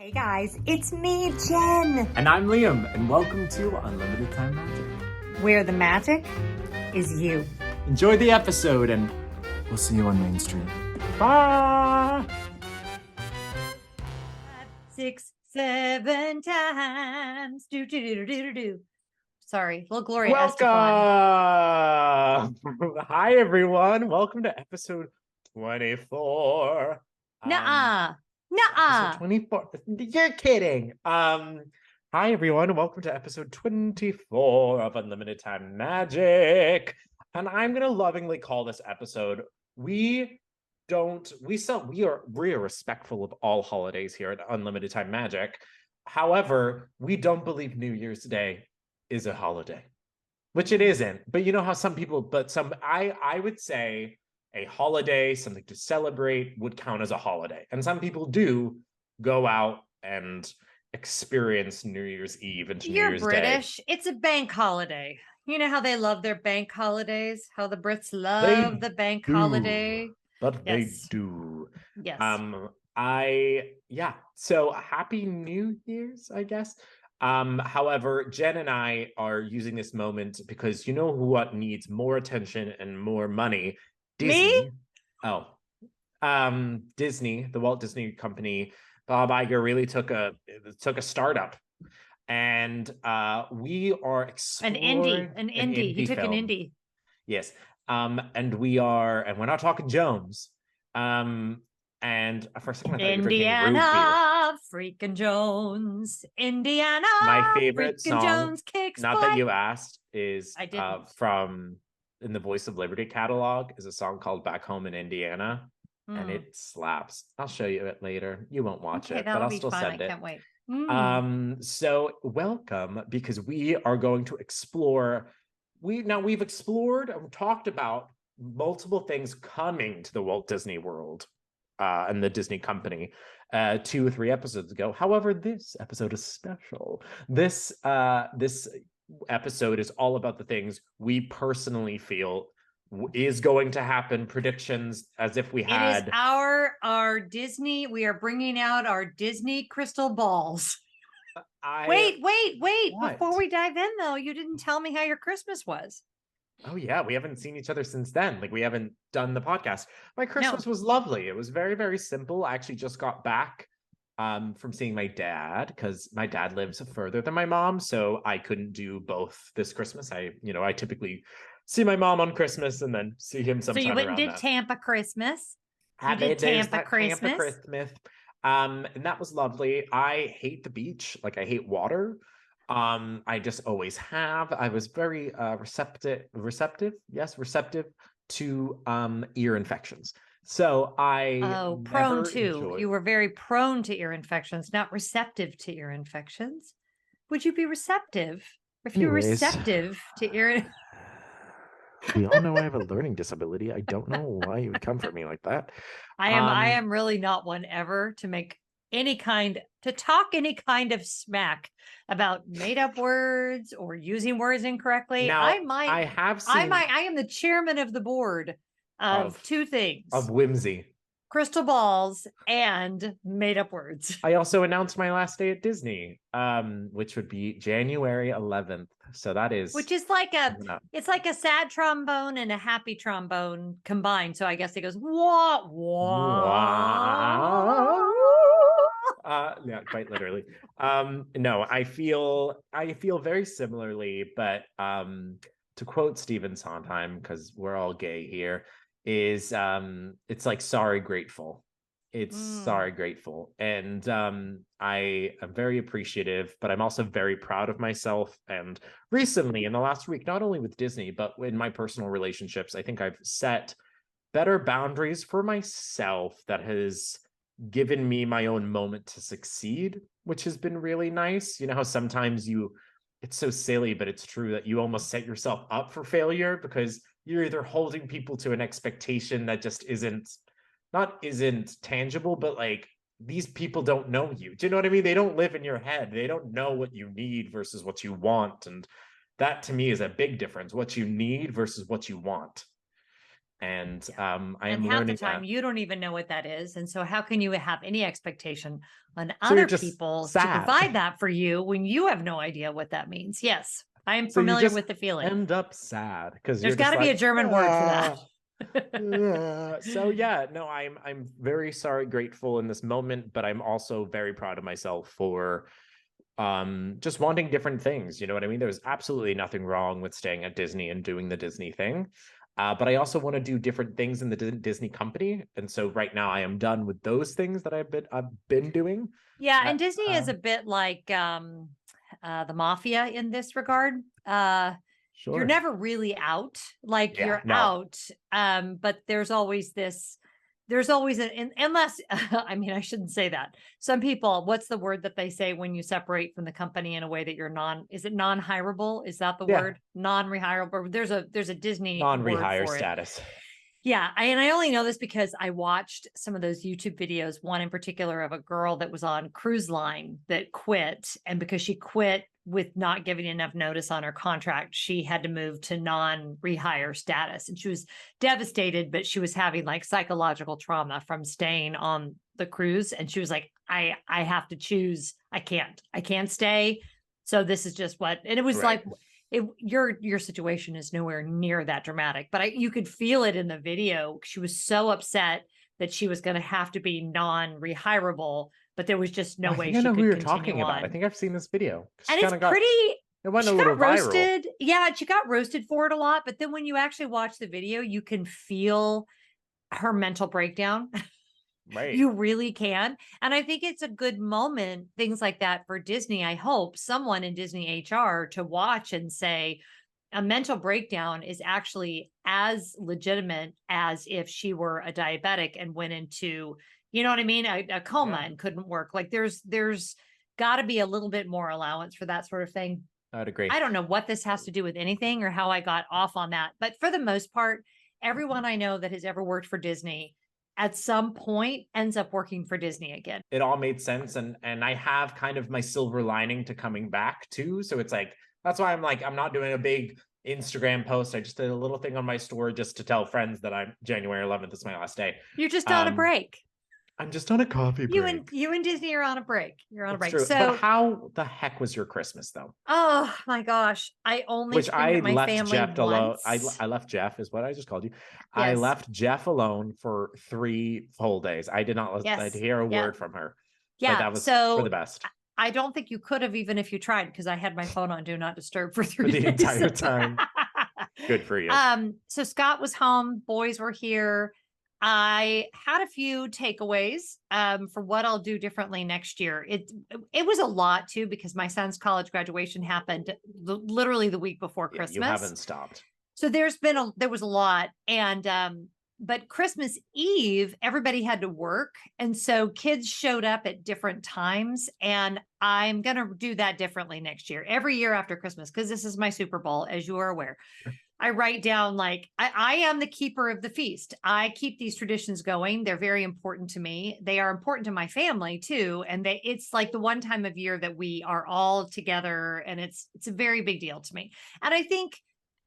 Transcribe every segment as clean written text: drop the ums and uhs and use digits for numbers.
Hey guys, it's me, Jen, And I'm Liam, and welcome to Unlimited Time Magic. where the magic is you. Enjoy the episode, and we'll see you on Main Street. Bye! 6, 7 times. Do. Sorry, little Gloria Estefan. Welcome! Hi, everyone. Welcome to episode 24. Nuh-uh. Episode 24. You're kidding. Hi, everyone. Welcome to episode 24 of Unlimited Time Magic. And I'm going to lovingly call this episode, we are respectful of all holidays here at Unlimited Time Magic. However, we don't believe New Year's Day is a holiday, which it isn't. But you know how I would say a holiday, something to celebrate, would count as a holiday. And some people do go out and experience New Year's Eve into New Year's British. Day. It's a bank holiday. You know how they love their bank holidays? How the Brits love the bank holiday? But they do. Yes. So happy New Year's, I guess. However, Jen and I are using this moment because you know what needs more attention and more money? Disney. Me? Disney, the Walt Disney Company. Bob Iger really took a startup, and we are exploring an indie. He took film. an indie. Yes. And we're not talking Jones. And for a second, I thought Indiana, freaking Jones. Indiana, my favorite song, Jones kicks not butt. that you asked, is from in the Voice of Liberty catalog, is a song called Back Home in Indiana, and it slaps. I'll show you it later. You won't watch it, but I'll still send it. I can't wait. So welcome, because we are going to explore. We've explored and talked about multiple things coming to the Walt Disney World and the Disney Company 2 or 3 episodes ago. However, this episode is special. This episode is all about the things we personally feel is going to happen, predictions as if we had. It is our Disney. We are bringing out our Disney crystal balls. Wait. What? Before we dive in, though, you didn't tell me how your Christmas was. Oh, yeah. We haven't seen each other since then. Like, we haven't done the podcast. My Christmas was lovely. It was very, very simple. I actually just got back from seeing my dad, because my dad lives further than my mom, so I couldn't do both this Christmas. I typically see my mom on Christmas and then see him sometime. So you went and did Tampa Christmas. And that was lovely. I hate the beach. Like, I hate water. I just always have. I was very receptive to ear infections. So you were very prone to ear infections, not receptive to ear infections. Would you be receptive if you're receptive to ear? We all know I have a learning disability. I don't know why you would come for me like that. I am really not one ever to talk any kind of smack about made up words or using words incorrectly. Now, I am the chairman of the board of 2 things: of whimsy, crystal balls, and made up words. I also announced my last day at Disney, which would be January 11th. So that is, which is it's like a sad trombone and a happy trombone combined. So I guess it goes wah wah. Yeah, quite literally. No, I feel very similarly, but to quote Stephen Sondheim, because we're all gay here, is it's like sorry grateful. It's sorry grateful. And I am very appreciative, but I'm also very proud of myself. And recently, in the last week, not only with Disney, but in my personal relationships, I think I've set better boundaries for myself that has given me my own moment to succeed, which has been really nice. You know how sometimes it's so silly, but it's true, that you almost set yourself up for failure because you're either holding people to an expectation that just isn't tangible, but like, these people don't know you. Do you know what I mean? They don't live in your head. They don't know what you need versus what you want. And that to me is a big difference, what you need versus what you want. And And I'm half the learning time that. you don't even know what that is. And so how can you have any expectation on So you're other just people to sad. provide that for you when you have no idea what that means? Yes, I am So you familiar just with the feeling. end up sad because There's you're got just to be a like, German word for that. So yeah, no, I'm very sorry, grateful in this moment, but I'm also very proud of myself for just wanting different things. You know what I mean? There's absolutely nothing wrong with staying at Disney and doing the Disney thing. But I also want to do different things in the Disney company. And so right now I am done with those things that I've been doing. Yeah, and Disney is a bit like the mafia in this regard. You're Sure. never really out. Like Yeah, you're no. out. But there's always unless I mean, I shouldn't say that. Some people, what's the word that they say when you separate from the company in a way that you're is it non-hireable? Is that the Yeah, word? Non-rehirable. There's a Disney word non-rehire for it. status. Yeah, and I only know this because I watched some of those YouTube videos, one in particular of a girl that was on cruise line that quit. And because she quit with not giving enough notice on her contract, she had to move to non-rehire status. And she was devastated, but she was having like psychological trauma from staying on the cruise. And she was like, I have to choose. I can't stay. So this is just what, and it was Right. like, your situation is nowhere near that dramatic, but you could feel it in the video. She was so upset that she was going to have to be non-rehirable, but there was just no way I she know who could you're continue talking about. I on. think I've seen this video. And it's pretty. It went a She little got viral. roasted. Yeah, she got roasted for it a lot. But then when you actually watch the video, you can feel her mental breakdown. Right. You really can. And I think it's a good moment, things like that for Disney. I hope someone in Disney HR to watch and say, a mental breakdown is actually as legitimate as if she were a diabetic and went into, you know what I mean, a coma and couldn't work. Like there's got to be a little bit more allowance for that sort of thing. I'd agree. I don't know what this has to do with anything or how I got off on that, but for the most part, everyone I know that has ever worked for Disney at some point ends up working for Disney again. It all made sense, and I have kind of my silver lining to coming back too. So it's like, that's why I'm like, I'm not doing a big Instagram post. I just did a little thing on my store just to tell friends that I'm January 11th is my last day. You're just on a break. I'm just on a coffee break. You and Disney are on a break. You're on a break. True. So, but how the heck was your Christmas though? Oh my gosh, I only I at my left family Jeff alone. once. I left Jeff, is what I just called you. Yes. I left Jeff alone for 3 full days. I did not hear a word from her. Yeah, but that was so for the best. I don't think you could have, even if you tried, because I had my phone on Do Not Disturb for 3 For the days. entire time. Good for you. So Scott was home, boys were here. I had a few takeaways for what I'll do differently next year. It was a lot too, because my son's college graduation happened literally the week before Christmas. You haven't stopped. So there was a lot. And but Christmas Eve, everybody had to work. And so kids showed up at different times. And I'm going to do that differently next year, every year after Christmas, because this is my Super Bowl, as you are aware. I write down, like, I am the keeper of the feast. I keep these traditions going. They're very important to me. They are important to my family too. And it's like the one time of year that we are all together. And it's a very big deal to me. And I think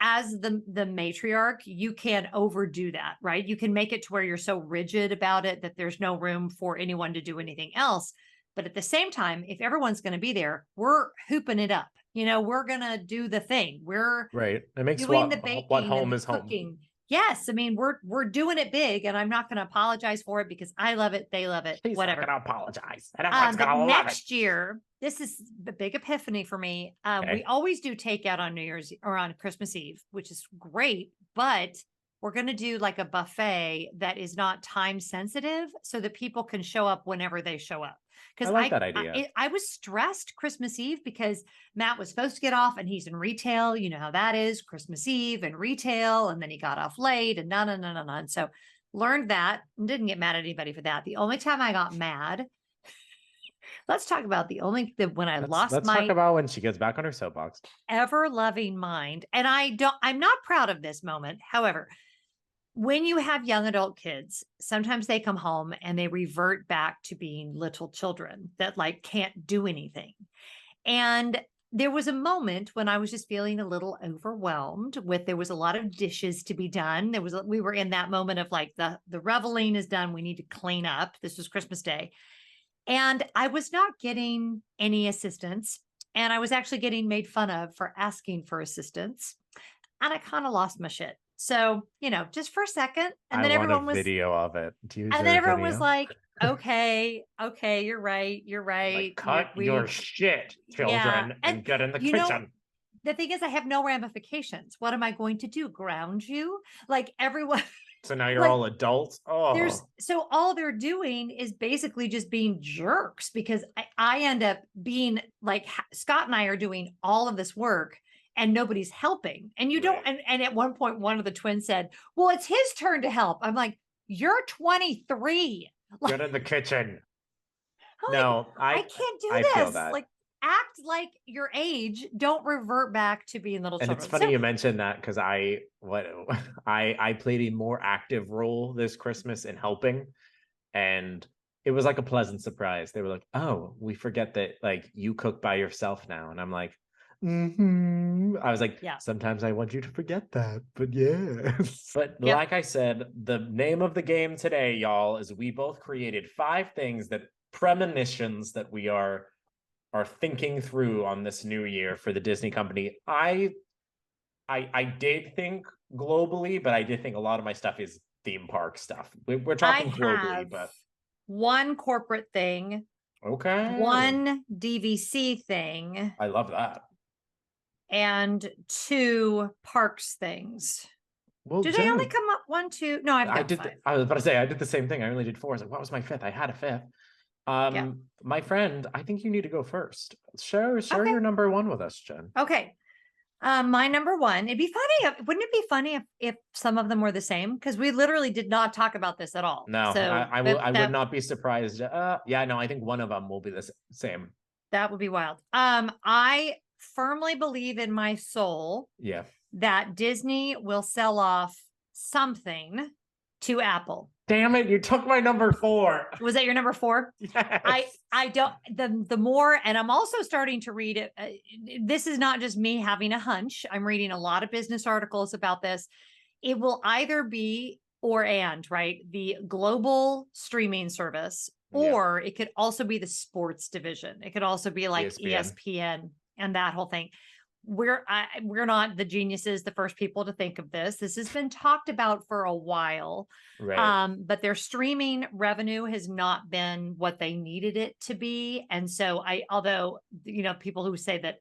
as the matriarch, you can overdo that, right? You can make it to where you're so rigid about it that there's no room for anyone to do anything else. But at the same time, if everyone's going to be there, we're hooping it up. We're going to do the thing. We're right. It makes doing the baking, what home is cooking. home. Yes. I mean, we're doing it big, and I'm not going to apologize for it because I love it. They love it. She's whatever. Not going to apologize. And everyone's going to love next it. year, this is the big epiphany for me. We always do takeout on New Year's or on Christmas Eve, which is great, but we're going to do like a buffet that is not time sensitive so that people can show up whenever they show up. Because I like that idea. I was stressed Christmas Eve because Matt was supposed to get off and he's in retail. You know how that is, Christmas Eve and retail. And then he got off late and no. And so learned that and didn't get mad at anybody for that. The only time I got mad, let's talk about when I lost let's my talk about when she gets back on her soapbox. Ever loving mind. And I'm not proud of this moment. However, when you have young adult kids, sometimes they come home and they revert back to being little children that like can't do anything. And there was a moment when I was just feeling a little overwhelmed with, there was a lot of dishes to be done. We were in that moment of like the reveling is done. We need to clean up. This was Christmas Day. And I was not getting any assistance. And I was actually getting made fun of for asking for assistance. And I kind of lost my shit. So, just for a second. I want a video of it. Is And there then a everyone was video? like, okay, you're right. You're Like, right. cut your shit, Yeah. children, and get in the You know, kitchen. the thing is, I have no ramifications. What am I going to do? Ground you? Like everyone, So now you're like all adults. Oh, so all they're doing is basically just being jerks because I end up being like Scott and I are doing all of this work and nobody's helping. And you don't, right. and at one point, one of the twins said, well, it's his turn to help. I'm like, you're 23. Like, Get in the kitchen. I'm like, No, I can't do I feel this. that. Like, act like your age. Don't revert back to being little And it's children. funny So you mentioned that because I played a more active role this Christmas in helping, and it was like a pleasant surprise. They were like, "Oh, we forget that like you cook by yourself now," and I'm like, I was like, yeah, "Sometimes I want you to forget that, but yeah." But yep. like I said, the name of the game today, y'all, is we both created 5 things that premonitions that we are thinking through on this new year for the Disney company. I did think globally, but I did think a lot of my stuff is theme park stuff. We're I talking globally, have but one corporate thing, okay. one DVC thing, I love that. and two parks things. Well, Did I only Jen, come up one, two? No, I've I got did. five. I was about to say I did the same thing. I only did 4. I was like, what was my fifth? I had a fifth. Yeah. My friend, I think you need to go first. Share Okay. your number one with us, Jen. Okay. My number one, it'd be funny. Wouldn't it be funny if some of them were the same? Because we literally did not talk about this at all. No, So I will. I would not be surprised. Yeah, no, I think one of them will be the same. that would be wild. I firmly believe in my soul Yeah. that Disney will sell off something to Apple. Damn it! You took my number 4. Was that your number 4? Yes. I don't, the more, and I'm also starting to read it. This is not just me having a hunch. I'm reading a lot of business articles about this. It will either be right? The global streaming service, Yeah. or it could also be the sports division. It could also be like ESPN. ESPN and that whole thing. We're not the geniuses, the first people to think of this. This has been talked about for a while. Right. But their streaming revenue has not been what they needed it to be. And so although, people who say that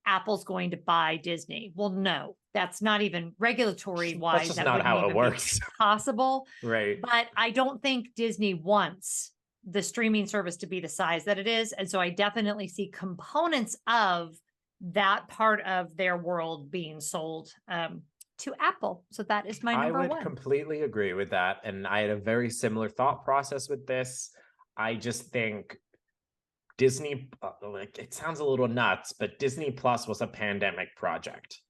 Apple's going to buy Disney, well, no, that's not even regulatory That's wise. just That not wouldn't how it even be works. possible. Right. But I don't think Disney wants the streaming service to be the size that it is. And so I definitely see components of that part of their world being sold to Apple. So that is my I number would one. completely agree with that. And I had a very similar thought process with this. I just think Disney, like, it sounds a little nuts, but Disney Plus was a pandemic project.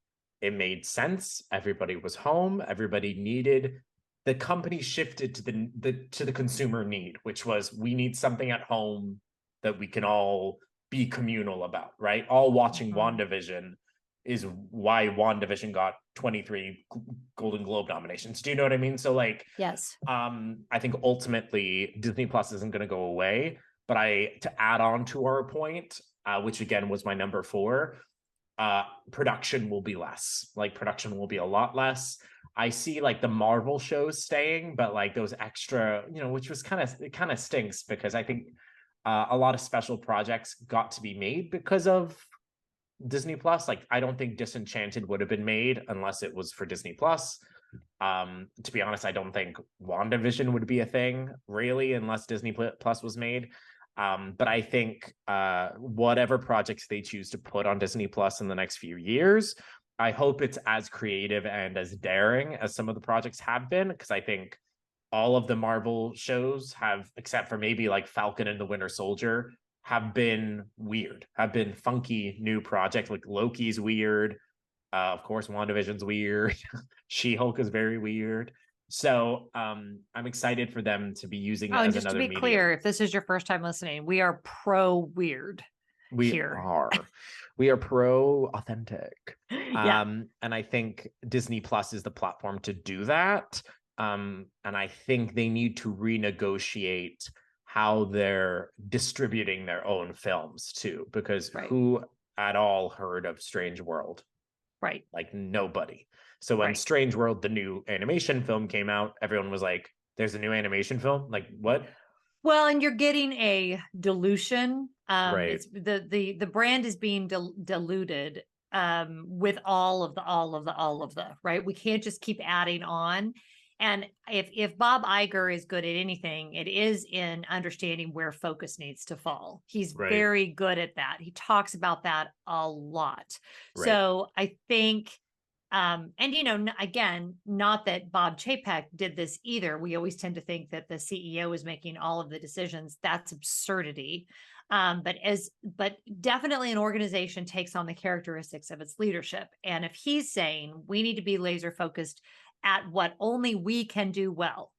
It made sense. Everybody was home. Everybody needed. The company shifted to the consumer need, which was we need something at home that we can all be communal about, right? All watching WandaVision is why WandaVision got 23 Golden Globe nominations. Do you know what I mean? So like, Yes. I think ultimately Disney Plus isn't going to go away, but to add on to our point, which again was my number 4, production will be less. Like production will be a lot less. I see like the Marvel shows staying, but like those extra, which was it kind of stinks because I think a lot of special projects got to be made because of Disney Plus. Like I don't think Disenchanted would have been made unless it was for Disney Plus. To be honest, I don't think WandaVision would be a thing really unless Disney Plus was made. But I think whatever projects they choose to put on Disney Plus in the next few years, I hope it's as creative and as daring as some of the projects have been, because I think all of the Marvel shows have, except for maybe like Falcon and the Winter Soldier, have been weird, have been funky new projects. Like Loki's weird. Of course, WandaVision's weird. She-Hulk is very weird. So I'm excited for them to be using it Oh, and as just to another be medium. clear, if this is your first time listening, we are pro weird. We here. are. We are pro authentic. Yeah, And I think Disney Plus is the platform to do that. And I think they need to renegotiate how they're distributing their own films too, because right, who at all heard of Strange World? right, Like nobody. So when right. Strange World, the new animation film came out, everyone was like, there's a new animation film? Like what? Well, and you're getting a dilution. Right. It's the brand is being diluted with all of the right. We can't just keep adding on. And if Bob Iger is good at anything, it is in understanding where focus needs to fall. He's Right. very good at that. He talks about that a lot. Right. So I think and again, not that Bob Chapek did this either. We always tend to think that the CEO is making all of the decisions. That's absurdity. But definitely an organization takes on the characteristics of its leadership. And if he's saying we need to be laser focused at what only we can do well,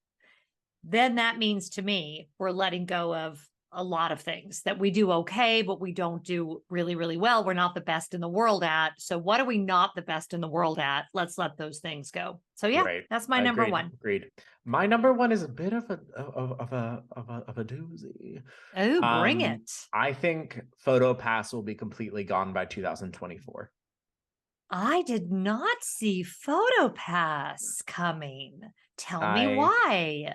then that means to me we're letting go of a lot of things that we do okay, but we don't do really, really well. We're not the best in the world at. So, what are we not the best in the world at? Let's let those things go. So, yeah, Right. that's my number Agreed. one. Agreed. My number one is a bit of a doozy. Oh, bring it. I think PhotoPass will be completely gone by 2024. I did not see PhotoPass coming. Tell me I why.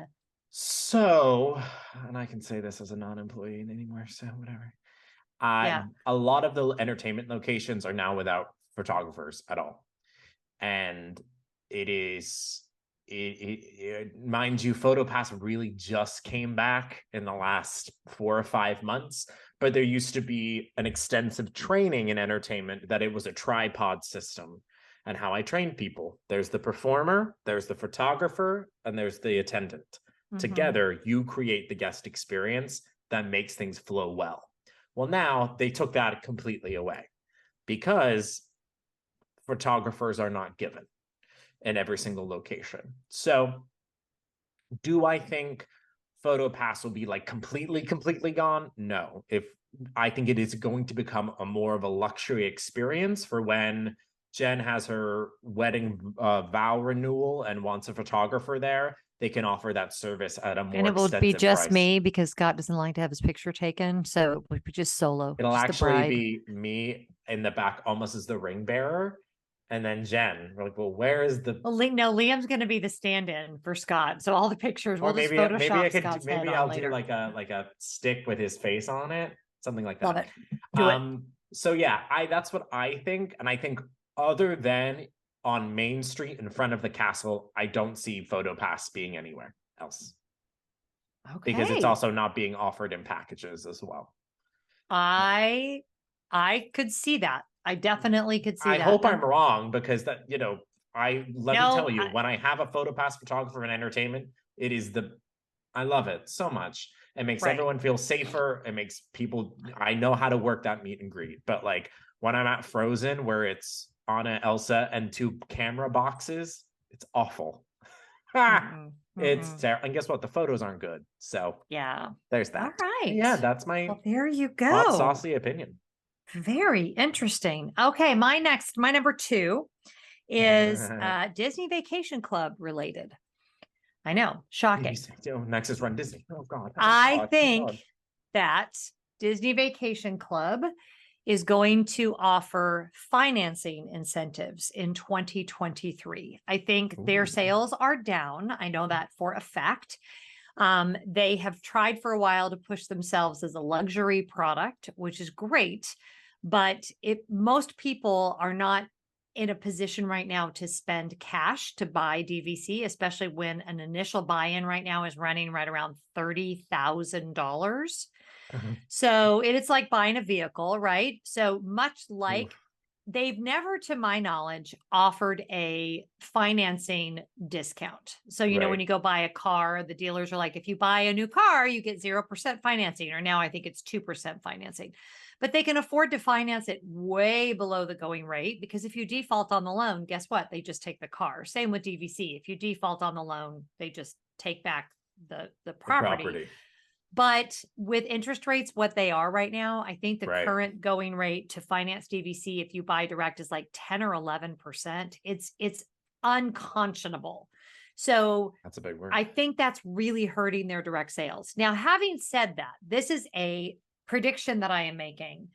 so, and I can say this as a non-employee anymore, so whatever. Yeah. A lot of the entertainment locations are now without photographers at all. And it is mind you, PhotoPass really just came back in the last 4 or 5 months, but there used to be an extensive training in entertainment that it was a tripod system. And how I train people, there's the performer, there's the photographer, and there's the attendant. Mm-hmm. Together you create the guest experience that makes things flow well. Well, now they took that completely away because photographers are not given in every single location. So, do I think PhotoPass will be like completely gone? No. If I think it is going to become a more of a luxury experience for when Jen has her wedding vow renewal and wants a photographer there, they can offer that service at a And more it will be extensive just price. me because Scott doesn't like to have his picture taken. So it would be just solo, It'll just the actually bride. be me in the back, almost as the ring bearer, and then Jen. We're like, well, where is the? Well, no, Liam's going to be the stand-in for Scott. So all the pictures, Or we'll just maybe I Photoshop could Scott's head maybe on I'll do later. like a stick with his face on it, something like Love that. it. Do it. So yeah, I that's what I think, and I think other than on Main Street in front of the castle, I don't see PhotoPass being anywhere else because it's Okay. also not being offered in packages as well. I I could see that. I definitely could see I that. hope I'm wrong because that I let me No, tell you, when I have a PhotoPass photographer in entertainment, it is I love it so much. It makes right. everyone feel safer. It makes people, I know how to work that meet and greet. But like when I'm at Frozen, where it's Anna, Elsa, and two camera boxes, it's awful. Mm-mm, It's mm-mm. terrible. And guess what? The photos aren't good. So Yeah. there's All that. right. Yeah, that's my Well, there you hot, go. saucy opinion. Very interesting. Okay, my number two is Disney Vacation Club related. I know, shocking. Next is Run Disney. Oh, God. Oh, I God. Oh, think God. that Disney Vacation Club is going to offer financing incentives in 2023. I think their Ooh. sales are down. I know that for a fact. They have tried for a while to push themselves as a luxury product, which is great, but most people are not in a position right now to spend cash to buy DVC, especially when an initial buy-in right now is running right around $30,000. So it's like buying a vehicle, right? So much like Oof. they've never, to my knowledge, offered a financing discount. So, when Right. you go buy a car, the dealers are like, if you buy a new car, you get 0% financing, or now I think it's 2% financing. But they can afford to finance it way below the going rate because if you default on the loan, guess what? They just take the car. Same with DVC. If you default on the loan, they just take back the The property. property. But with interest rates what they are right now, I think the Right. current going rate to finance DVC if you buy direct is like 10 or 11%. It's unconscionable. So That's a big word. I think that's really hurting their direct sales. Now, having said that, this is a prediction that I am making.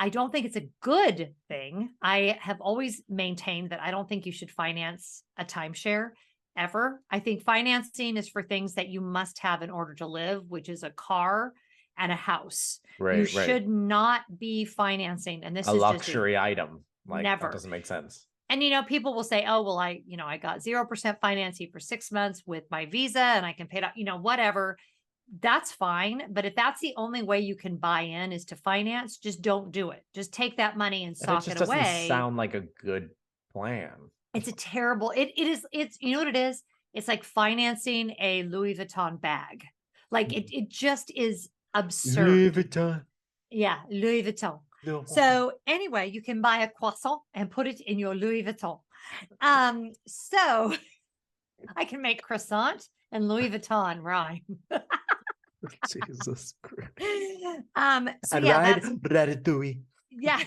I don't think it's a good thing. I have always maintained that I don't think you should finance a timeshare ever. I think financing is for things that you must have in order to live, which is a car and a house. You Right, right. should not be financing, and this A is just luxury item. Like that never. doesn't make sense. And people will say, "Oh, well, I got 0% financing for 6 months with my visa and I can pay it out, whatever." That's fine. But if that's the only way you can buy in is to finance, just don't do it. Just take that money and And it sock it just doesn't away. sound like a good plan. It's a terrible, it's, you know what it is? It's like financing a Louis Vuitton bag. Like it just is Louis absurd. Vuitton. Yeah, Louis Vuitton. So anyway, you can buy a croissant and put it in your Louis Vuitton. So I can make croissant and Louis Vuitton rhyme. Jesus Christ. So And yeah, ride that's Ratatouille yeah.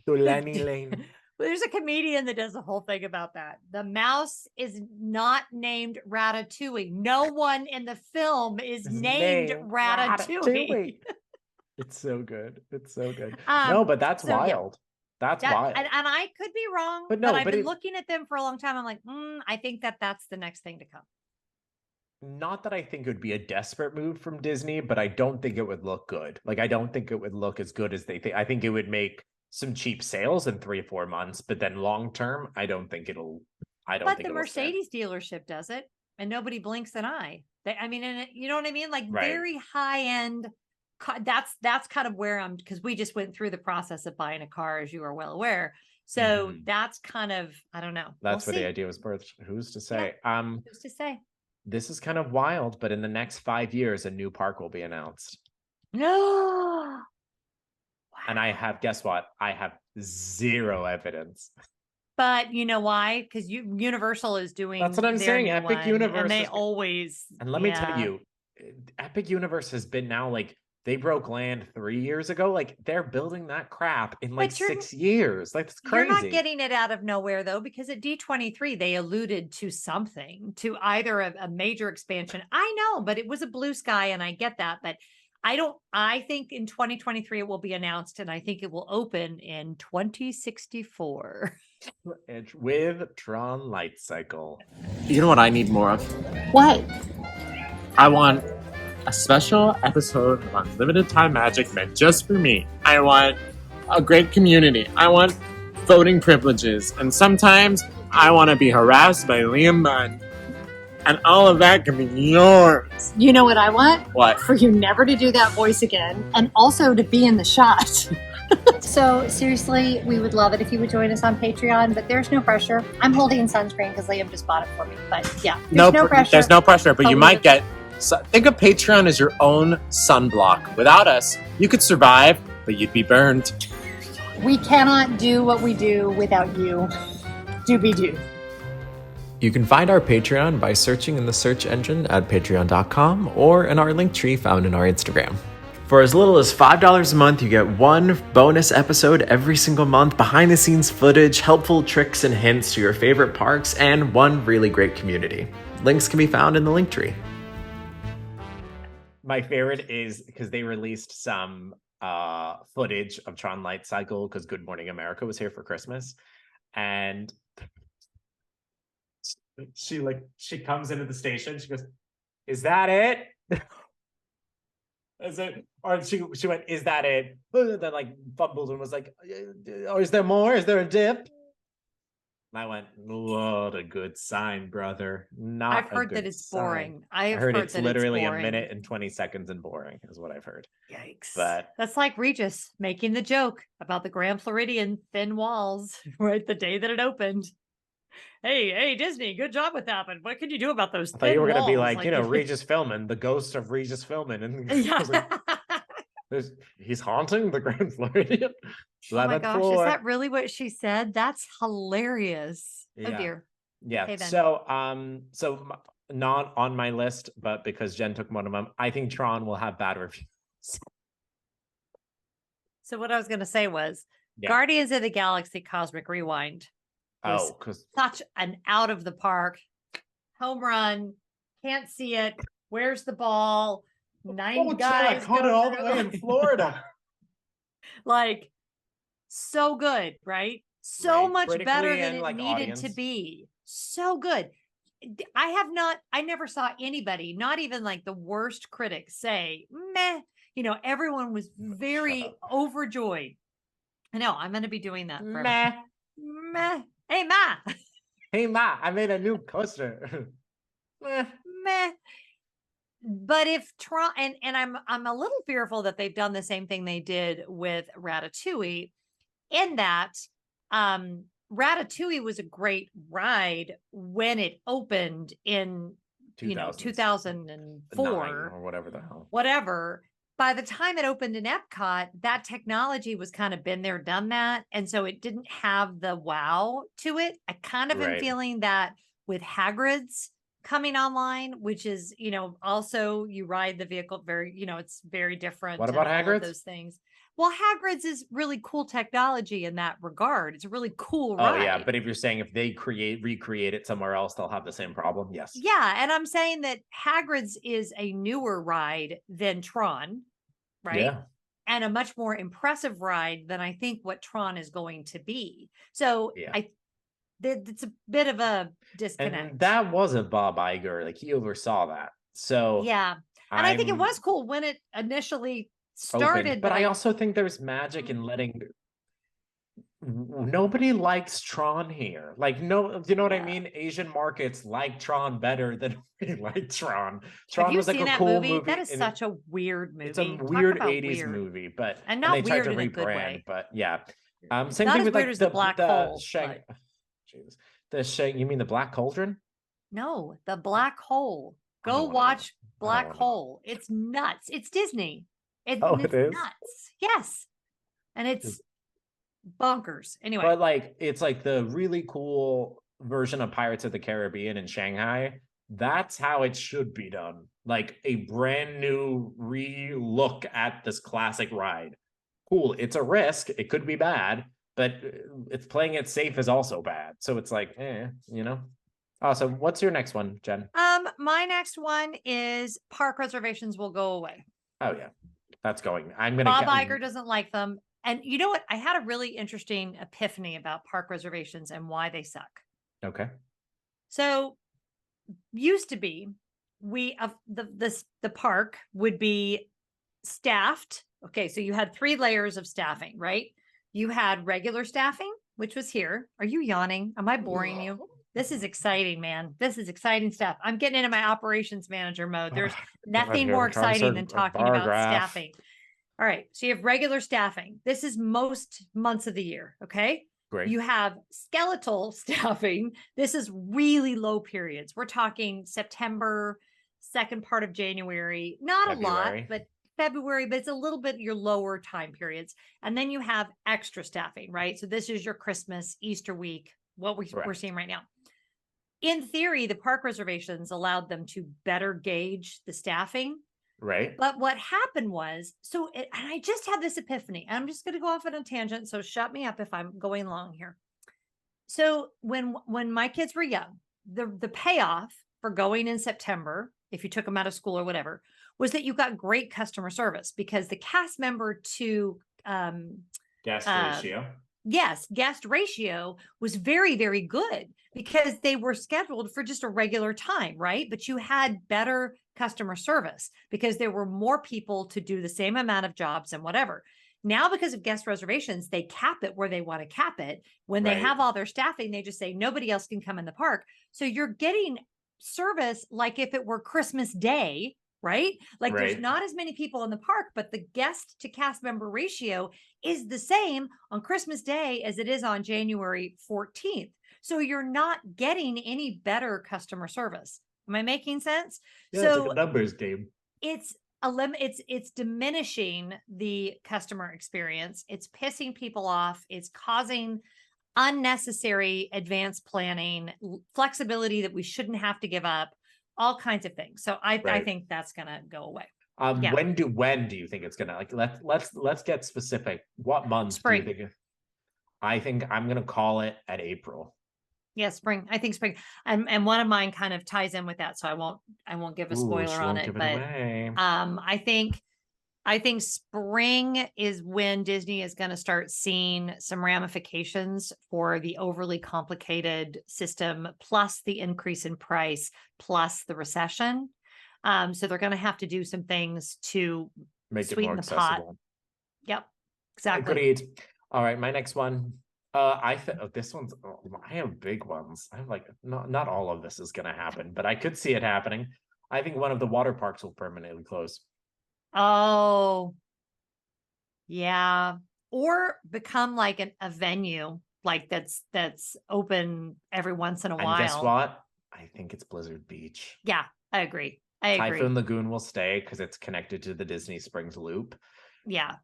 to Lenny Lane. Well, there's a comedian that does a whole thing about that. The mouse is not named Ratatouille. No one in the film is His named name, Ratatouille. It's so good. It's so good. Um, No, but that's so yeah, wild. That's that wild. and I could be wrong, But but no, I've but been it looking at them for a long time. I'm like, I think that's the next thing to come. not that I think it would be a desperate move from Disney, but I don't think it would look good. Like I don't think it would look as good as they think. I think it would make some cheap sales in 3 or 4 months, but then long term, I don't But think the it'll stand. Mercedes dealership does it, and nobody blinks an eye. And you know what I mean? Like Right. very high end. That's kind of where I'm, because we just went through the process of buying a car, as you are well aware. So Mhm. that's kind of, I don't know. That's We'll where the see. idea was birthed. Who's to Yeah, say? who's to say? This is kind of wild, but in the next 5 years, a new park will be announced. No. And I have, guess what? I have zero evidence. But you know why? Because Universal is doing That's what I'm their saying. new Epic one, and Universe they is, always, and let me tell yeah. you, Epic Universe has been now like they broke land 3 years ago. Like they're building that crap in like But you're 6 years. Like it's You're not crazy. getting it out of nowhere though, because at D23 they alluded to something, to either a major expansion. I know, but it was a blue sky, and I get that. But I think in 2023 it will be announced, and I think it will open in 2064. With Tron Light Cycle. You know what I need more of? What? I want a special episode of Unlimited Time Magic meant just for me. I want a great community. I want voting privileges. And sometimes I want to be harassed by Liam Munn. And all of that can be yours. You know what I want? What? For you never to do that voice again, and also to be in the shot. So seriously, we would love it if you would join us on Patreon, but there's no pressure. I'm holding sunscreen because Liam just bought it for me. But yeah, there's no pressure. There's no pressure, but Oh, you we might just- get. Think of Patreon as your own sunblock. Without us, you could survive, but you'd be burned. We cannot do what we do without you. Doobie-doo. You can find our Patreon by searching in the search engine at patreon.com or in our link tree found in our Instagram. For as little as $5 a month, you get one bonus episode every single month, behind the scenes footage, helpful tricks and hints to your favorite parks, and one really great community. Links can be found in the link tree. My favorite is because they released some footage of Tron Light Cycle because Good Morning America was here for Christmas. And she comes into the station, she goes, "Is that it?" Is it, or she went, "Is that it?" Then like fumbled and was like, "Or is there more? Is there a dip?" And I went, "What a good sign, brother." Not I've heard that it's boring. I have heard heard it's that literally it's a boring. minute and 20 seconds and boring is what I've heard. Yikes. But that's like Regis making the joke about the Grand Floridian thin walls right the day that it opened. Hey, Disney, good job with that. But what can you do about those I thin thought you were gonna be walls? like, Regis Philbin, the ghost of Regis Philbin, and I Yeah. was like, he's haunting the Grand Floridian. Oh my 11th gosh, floor. is that really what she said? That's hilarious. Oh Yeah. dear. Yeah. Okay, then. So not on my list, but because Jen took one of them, I think Tron will have bad reviews. So what I was going to say was Yeah. Guardians of the Galaxy Cosmic Rewind was because such an out of the park home run. Can't see it. Where's the ball? 9 guys I caught go it all the through. way in Florida. Like, so good, right? So Right. much Critically better than and, it like, needed to audience. be. So good. I never saw anybody, not even like the worst critics, say, meh. You know, everyone was very up. overjoyed. I know, I'm going to be doing that forever. Meh. Meh. Hey, Ma. Hey, Ma, I made a new coaster. Meh. Meh. But if Tron, and I'm a little fearful that they've done the same thing they did with Ratatouille, in that Ratatouille was a great ride when it opened in 2004 or whatever the hell. whatever. By the time it opened in Epcot, that technology was kind of been there, done that. And so it didn't have the wow to it. I kind of am Right. feeling that with Hagrid's coming online, which is, you know, also you ride the vehicle very, you know, it's very different. What and about all of Hagrid's? those things. Well, Hagrid's is really cool technology in that regard. It's a really cool Oh ride. yeah, but if you're saying if they recreate it somewhere else, they'll have the same problem. Yes. Yeah, and I'm saying that Hagrid's is a newer ride than Tron, right? Yeah. And a much more impressive ride than I think what Tron is going to be. So Yeah. it's a bit of a disconnect. And that wasn't Bob Iger. Like, he oversaw that. So yeah, and I think it was cool when it initially started. opened, but I also think there's magic in letting. Nobody likes Tron here. Like, no, you know what I mean? Asian markets like Tron better than we like Tron. Tron Have you was like seen a that cool movie? That is and such a weird movie. it's a Talk weird about 80s weird. movie, but And not they tried weird to in a good rebrand, way. but yeah. Same Not thing as with weird like as the Black Hole, Shang. but- Jesus. You mean the Black Cauldron? No, the Black Hole. I don't Go wanna watch know. Black wanna know. Hole. It's nuts. It's Disney. It it's is? nuts. Yes. And it's bonkers. Anyway. But like, it's like the really cool version of Pirates of the Caribbean in Shanghai. That's how it should be done. Like a brand new re-look at this classic ride. Cool. It's a risk. It could be bad, but it's playing it safe is also bad. So it's like, you know. Awesome. What's your next one, Jen? My next one is park reservations will go away. Oh yeah, that's going. I'm gonna. Bob Iger doesn't like them, and you know what? I had a really interesting epiphany about park reservations and why they suck. Okay. So, used to be, the park would be staffed. Okay, so you had 3 layers of staffing, right? You had regular staffing, which was here. Are you yawning? Am I boring you? This is exciting, man. This is exciting stuff. I'm getting into my operations manager mode. There's nothing more exciting than talking about staffing. All right. So you have regular staffing. This is most months of the year. Okay. Great. You have skeletal staffing. This is really low periods. We're talking September, second part of January, not a lot, but February, but it's a little bit your lower time periods. And then you have extra staffing, right? So this is your Christmas, Easter week, what we're seeing right now. In theory, the park reservations allowed them to better gauge the staffing. Right. But what happened was, and I just had this epiphany. I'm just going to go off on a tangent. So shut me up if I'm going long here. So when my kids were young, the payoff for going in September, if you took them out of school or whatever, was that you got great customer service because the cast member to guest ratio. Yes, guest ratio was very, very good because they were scheduled for just a regular time, right? But you had better customer service because there were more people to do the same amount of jobs and whatever. Now, because of guest reservations, they cap it where they want to cap it. When they have all their staffing, they just say nobody else can come in the park. So you're getting service like if it were Christmas Day, right? Like there's not as many people in the park, but the guest to cast member ratio is the same on Christmas Day as it is on January 14th. So you're not getting any better customer service. Am I making sense? Yeah, so it's like a numbers game. It's diminishing the customer experience. It's pissing people off. It's causing unnecessary advanced planning, flexibility that we shouldn't have to give up. all kinds of things. So I Right. think that's gonna go away. When do you think it's gonna, like, let's get specific. What month do you Spring. think? I think I'm gonna call it at April. Yeah, spring. I think spring. And one of mine kind of ties in with that, so I won't give a Ooh, spoiler she on won't it, give it but away. I think spring is when Disney is going to start seeing some ramifications for the overly complicated system, plus the increase in price, plus the recession. So they're going to have to do some things to Make it sweeten more the pot. accessible. Yep, exactly. Agreed. All right, my next one. This one's, I have big ones. I'm like, not all of this is gonna happen, but I could see it happening. I think one of the water parks will permanently close. Oh, yeah. Or become like a venue, like that's open every once in a And guess while. what? I think it's Blizzard Beach. Yeah, I agree. I agree. Typhoon Lagoon will stay because it's connected to the Disney Springs loop. Yeah.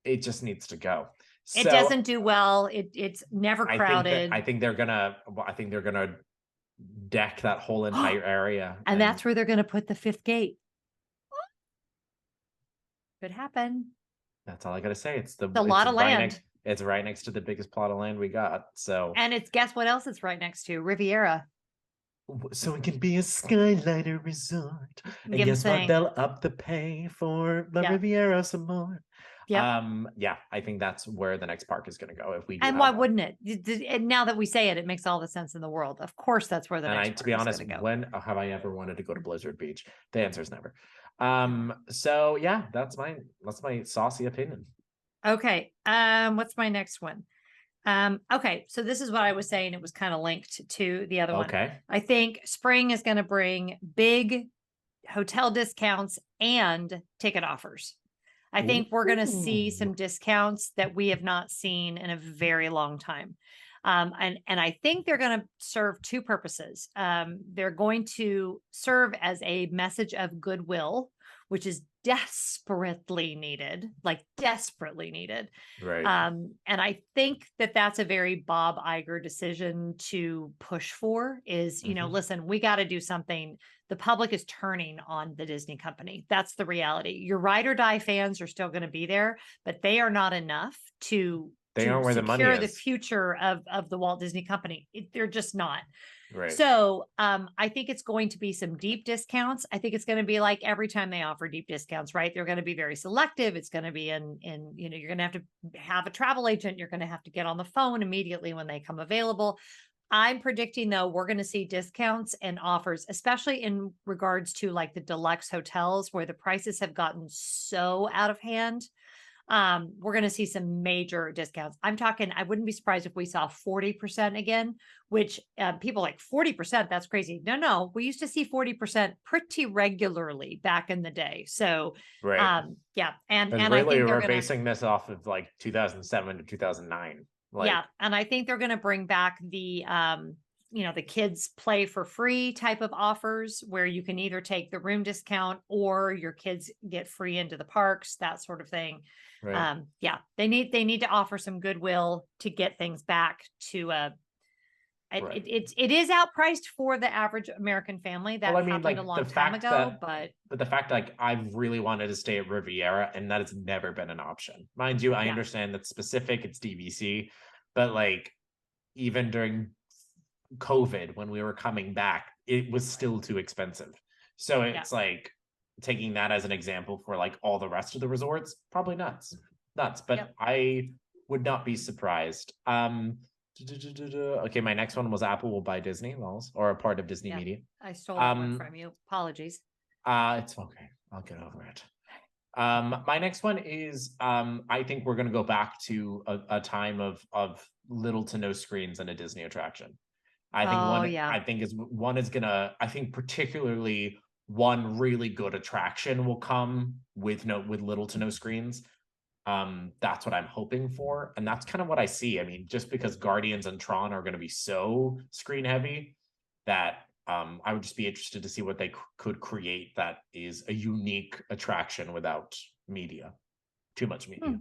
It just needs to go. It So doesn't do well. It's never crowded. I think they're gonna deck that whole entire area. And that's where they're going to put the fifth gate. Could happen. That's all I gotta say. It's a lot of land. It's right next to the biggest plot of land we got. So And it's, guess what else it's right next to? Riviera. so it can be a skylighter resort. And Give 'em guess what? saying. They'll up the pay for the Yeah. Riviera some more. Yeah. Yeah, I think that's where the next park is gonna go if we do. And why wouldn't it? And now that we say it, it makes all the sense in the world. Of course, that's where the next to be park honest, is gonna go. when have I ever wanted to go to Blizzard Beach? The answer is never. So yeah, that's my saucy opinion. Okay. What's my next one? Okay, so this is what I was saying. It was kind of linked to the other one. Okay. I think spring is going to bring big hotel discounts and ticket offers. I think we're going to see some discounts that we have not seen in a very long time. And I think they're going to serve two purposes. They're going to serve as a message of goodwill, which is desperately needed, like desperately needed. Right. And I think that that's a very Bob Iger decision to push for is, you know, listen, we got to do something. The public is turning on the Disney company. That's the reality. Your ride or die fans are still going to be there, but they are not enough to aren't where the money secure the is. future of the Walt Disney Company. They're just not. Right. So I think it's going to be some deep discounts. I think it's going to be like every time they offer deep discounts, right? They're going to be very selective. It's going to be in, you know, you're going to have a travel agent. You're going to have to get on the phone immediately when they come available. I'm predicting though, we're going to see discounts and offers, especially in regards to like the deluxe hotels where the prices have gotten so out of hand. We're going to see some major discounts. I'm talking, I wouldn't be surprised if we saw 40% again, which people like 40%, that's crazy. No, we used to see 40% pretty regularly back in the day. So, right. Yeah. And really, I think we're basing this off of like 2007 to 2009. Like, yeah. And I think they're going to bring back the, you know, the kids play for free type of offers where you can either take the room discount or your kids get free into the parks, that sort of thing. right. Yeah, they need to offer some goodwill to get things back to Right. it is outpriced for the average American family. That Well, I mean, happened like, a the long time fact ago, that- But the fact, like, I've really wanted to stay at Riviera, and that has never been an option. Mind you, I Yeah. understand that's specific, it's DVC, but like, even during COVID, when we were coming back, it was still too expensive. So it's like taking that as an example for like all the rest of the resorts, probably nuts. But Yep. I would not be surprised. Okay, my next one was Apple will buy Disney, or a part of Disney Yeah. Media. I stole that one from you. Apologies. It's okay. I'll get over it. My next one is I think we're gonna go back to a time of little to no screens in a Disney attraction. I think particularly one really good attraction will come with little to no screens. That's what I'm hoping for, and that's kind of what I see. I mean, just because Guardians and Tron are going to be so screen heavy that I would just be interested to see what they could create that is a unique attraction without too much media.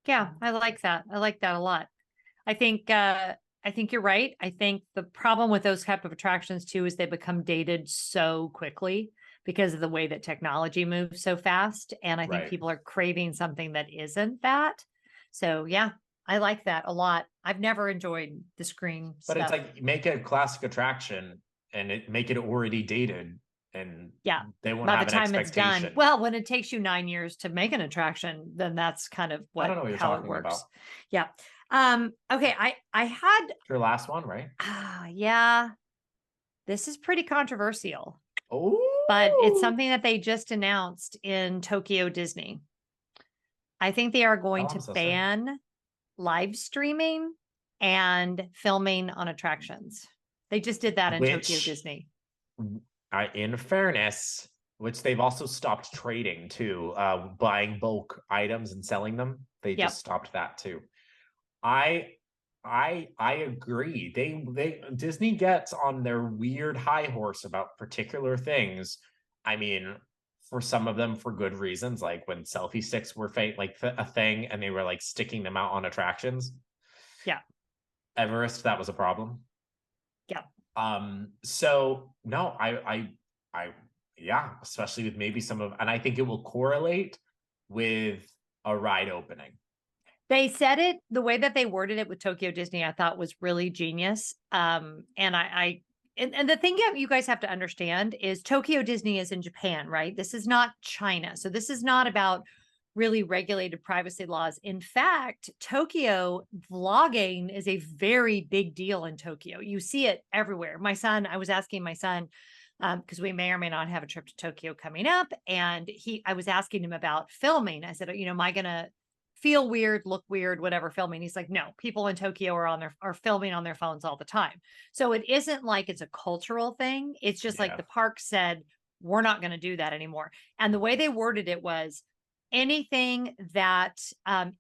Yeah, I like that. I like that a lot. I think I think you're right. I think the problem with those type of attractions too is they become dated so quickly because of the way that technology moves so fast. And I think Right. people are craving something that isn't that. So yeah, I like that a lot. I've never enjoyed the screen But it's stuff. like make a classic attraction and make it already dated, and Yeah. they won't By have the an time it's done. expectation. Well, when it takes you 9 years to make an attraction, then that's kind of I don't know what you're how it talking works. about. Yeah. Okay. I had Your last one, right? yeah. This is pretty controversial, Oh, but it's something that they just announced in Tokyo Disney. I think they are going to ban live streaming and filming on attractions. They just did that in Tokyo Disney. In fairness, which they've also stopped trading too, buying bulk items and selling them. They just stopped that too. I agree. They Disney gets on their weird high horse about particular things. I mean, for some of them for good reasons, like when selfie sticks were a thing and they were like sticking them out on attractions. Yeah. Everest, that was a problem. Yeah. So no, yeah, especially with maybe and I think it will correlate with a ride opening. They said it the way that they worded it with Tokyo Disney, I thought was really genius. And and the thing you guys have to understand is Tokyo Disney is in Japan, right? This is not China. So this is not about really regulated privacy laws. In fact, Tokyo vlogging is a very big deal in Tokyo. You see it everywhere. I was asking my son, because we may or may not have a trip to Tokyo coming up. And I was asking him about filming. I said, am I going to feel weird, look weird, whatever filming? He's like, no, people in Tokyo are filming on their phones all the time. So it isn't like it's a cultural thing. It's just like the park said, we're not going to do that anymore. And the way they worded it was anything that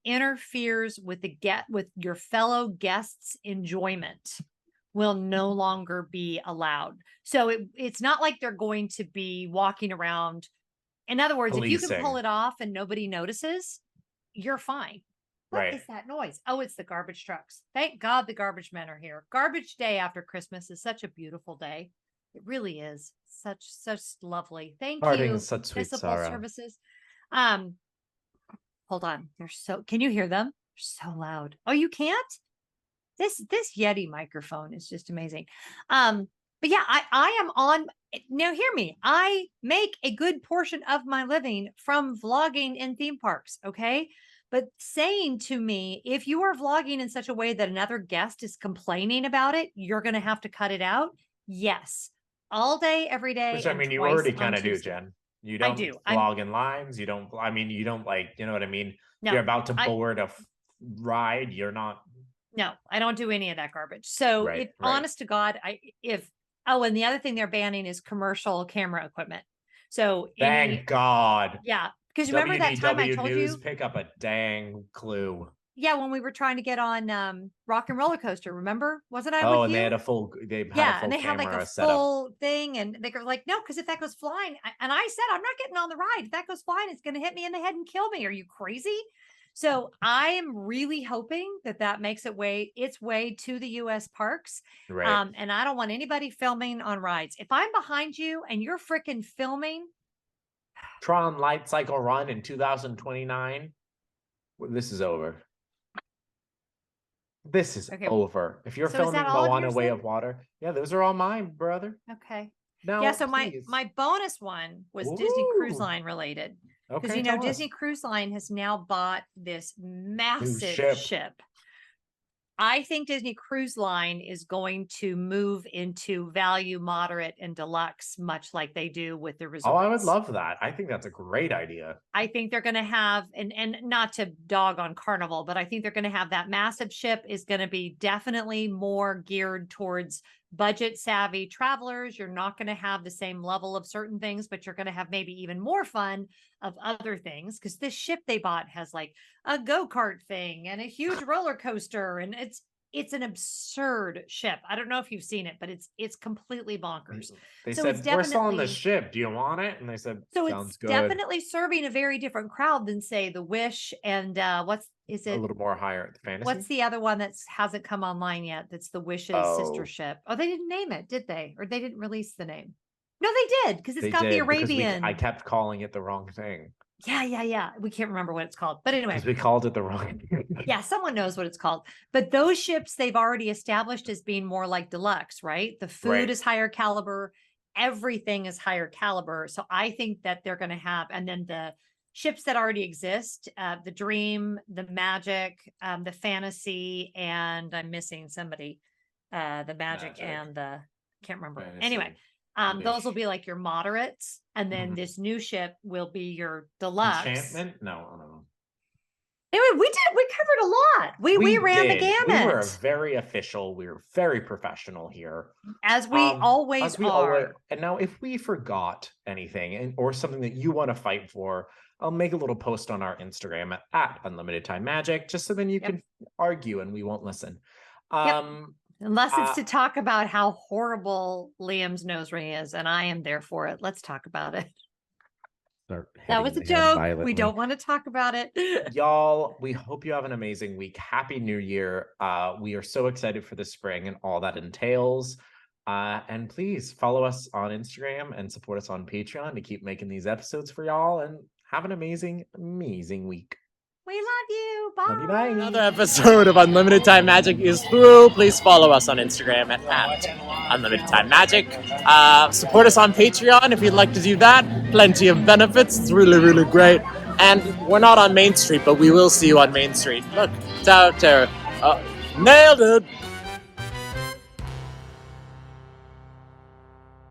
interferes with with your fellow guests' enjoyment will no longer be allowed. So it's not like they're going to be walking around. In other words, if you can pull it off and nobody notices, you're fine. What is that noise? Oh, it's the garbage trucks. Thank God the garbage men are here. Garbage day after Christmas is such a beautiful day. It really is. Such lovely. Thank you. Such sweet Municipal sorrow. Services. Hold on. Can you hear them? They're so loud. Oh, you can't? This Yeti microphone is just amazing. But yeah, I am on now. Hear me. I make a good portion of my living from vlogging in theme parks. Okay. But saying to me, if you are vlogging in such a way that another guest is complaining about it, you're going to have to cut it out. Yes. All day, every day. Which I mean, you already kind of do, Jen. You don't vlog in lines. You don't, you don't you know what I mean? No, you're about to board a ride. You're not. No, I don't do any of that garbage. So honest to God, and the other thing they're banning is commercial camera equipment. So thank God. Yeah. Because remember that time I told you, pick up a dang clue. Yeah, when we were trying to get on Rock and Roller Coaster, remember? Wasn't I with you? And they had a full full thing, and they were like, no, because if that goes flying, and I said, I'm not getting on the ride. If that goes flying, it's going to hit me in the head and kill me. Are you crazy? So I am really hoping that makes its way to the U.S. parks. Right. And I don't want anybody filming on rides. If I'm behind you and you're freaking filming. Tron Light Cycle Run in 2029. This is over. This is over. If you're filming Moana Way of Water, those are all mine, brother. Okay. No, so my bonus one was Disney Cruise Line related. Because Disney Cruise Line has now bought this massive ship. I think Disney Cruise Line is going to move into value, moderate, and deluxe, much like they do with the resorts. Oh, I would love that. I think that's a great idea. I think they're going to have, and not to dog on Carnival, but I think they're going to have that massive ship is going to be definitely more geared towards budget savvy travelers. You're not going to have the same level of certain things, but you're going to have maybe even more fun of other things, because this ship they bought has like a go-kart thing and a huge roller coaster, and it's an absurd ship. I don't know if you've seen it, but it's completely bonkers. They So said, it's we're selling the definitely- ship. Do you want it? And they said, So sounds it's good. definitely serving a very different crowd than say the Wish and what's is A it? little more higher at the fantasy. What's the other one that's hasn't come online yet? That's the Wish's Oh. sister ship. Oh, they didn't name it, did they? Or they didn't release the name? No, they did because it's They got the did, because Arabian. I kept calling it the wrong thing Yeah. We can't remember what it's called, but anyway. because we called it the wrong thing. Yeah, someone knows what it's called. But those ships they've already established as being more like deluxe, right? The food Right. is higher caliber, everything is higher caliber. So I think that they're going to have, and then the ships that already exist, the Dream, the Magic, the Fantasy, and I'm missing somebody, the Magic, Magic. and the can't remember. Fantasy. Anyway, those will be like your moderates, and then Mhm. this new ship will be your deluxe. Enchantment? No, I don't know. Anyway, we covered a lot. We ran the did. gamut. We were very official. We were very professional here. As we always as we are. And now, if we forgot anything or something that you want to fight for, I'll make a little post on our Instagram at Unlimited Time Magic, just so then you can argue and we won't listen. Unless it's to talk about how horrible Liam's nose ring is, and I am there for it. Let's talk about it. That was a joke. We don't want to talk about it. Y'all, we hope you have an amazing week. Happy New Year. We are so excited for the spring and all that entails. And please follow us on Instagram and support us on Patreon to keep making these episodes for y'all. And have an amazing, amazing week. We love you. Bye. Love you. Bye. Another episode of Unlimited Time Magic is through. Please follow us on Instagram at Unlimited Time Magic. Support us on Patreon if you'd like to do that. Plenty of benefits. It's really, really great. And we're not on Main Street, but we will see you on Main Street. Look, it's out there. Nailed it.